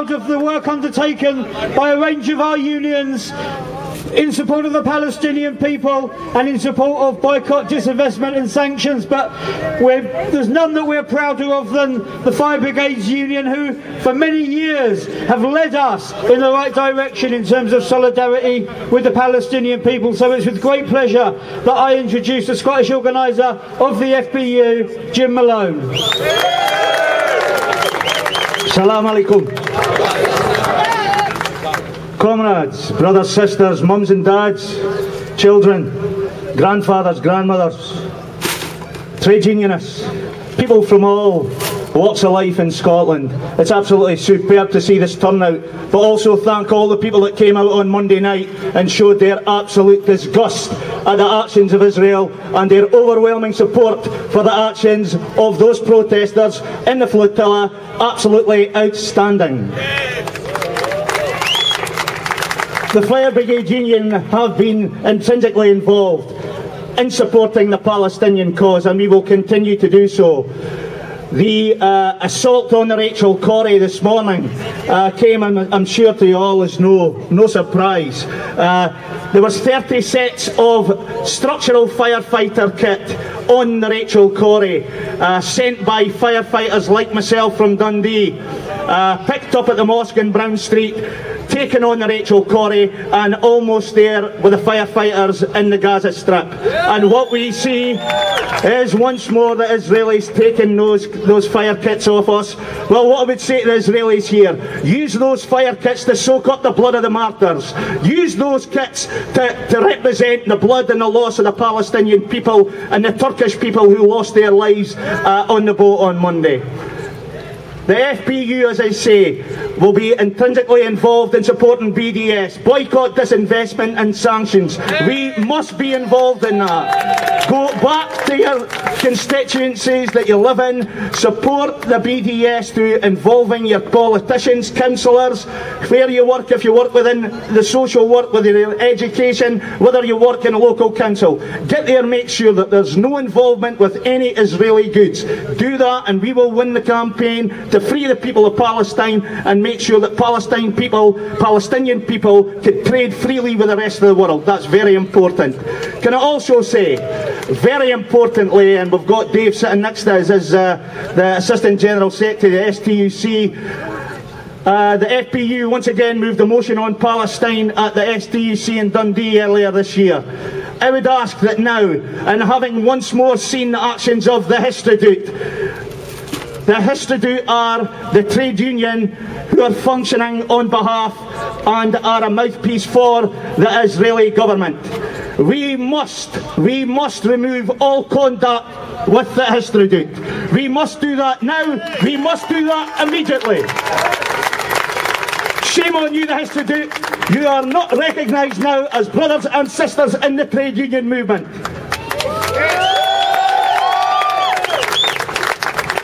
proud of the work undertaken by a range of our unions in support of the Palestinian people and in support of boycott, disinvestment and sanctions, but there's none that we're prouder of than the Fire Brigades Union, who for many years have led us in the right direction in terms of solidarity with the Palestinian people. So it's with great pleasure that I introduce the Scottish organiser of the FBU, Jim Malone. Salam alaikum. Comrades, brothers, sisters, mums and dads, children, grandfathers, grandmothers, trade unionists, people from all walks of life in Scotland. It's absolutely superb to see this turnout, but also thank all the people that came out on Monday night and showed their absolute disgust at the actions of Israel and their overwhelming support for the actions of those protesters in the flotilla. Absolutely outstanding. The Fire Brigade Union have been intrinsically involved in supporting the Palestinian cause, and we will continue to do so. The assault on the Rachel Corrie this morning came, I'm sure to you all, as no surprise. There was 30 sets of structural firefighter kit on the Rachel Corrie, sent by firefighters like myself from Dundee, picked up at the mosque in Brown Street, taken on the Rachel Corrie, and almost there with the firefighters in the Gaza Strip. And what we see is once more the Israelis taking those fire kits off us. Well, what I would say to the Israelis here, use those fire kits to soak up the blood of the martyrs. Use those kits to represent the blood and the loss of the Palestinian people and the Turkish people who lost their lives on the boat on Monday. The FPU, as I say, will be intrinsically involved in supporting BDS, boycott, disinvestment and sanctions. We must be involved in that. Go back to your constituencies that you live in, support the BDS through involving your politicians, councillors, where you work, if you work within the social work, whether you're in education, whether you work in a local council. Get there and make sure that there's no involvement with any Israeli goods. Do that and we will win the campaign to free the people of Palestine and make sure that Palestinian people can trade freely with the rest of the world. That's very important. Can I also say, very importantly, and we've got Dave sitting next to us as the Assistant General Secretary of the STUC, the FPU once again moved a motion on Palestine at the STUC in Dundee earlier this year. I would ask that now, and having once more seen the actions of the Histadrut are the trade union who are functioning on behalf and are a mouthpiece for the Israeli government. We must remove all contact with the Histadrut. We must do that now. We must do that immediately. Shame on you, the Histadrut. You are not recognised now as brothers and sisters in the trade union movement.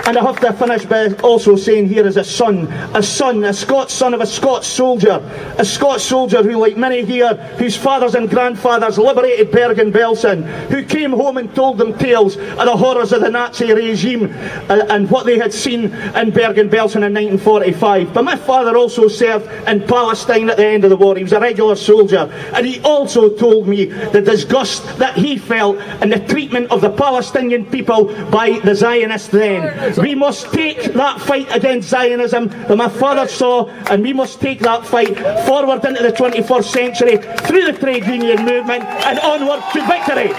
And I have to finish by also saying here is a Scots son of a Scots soldier who, like many here, whose fathers and grandfathers liberated Bergen-Belsen, who came home and told them tales of the horrors of the Nazi regime and what they had seen in Bergen-Belsen in 1945. But my father also served in Palestine at the end of the war. He was a regular soldier, and he also told me the disgust that he felt in the treatment of the Palestinian people by the Zionists then. We must take that fight against Zionism that my father saw, and we must take that fight forward into the 21st century through the trade union movement and onward to victory.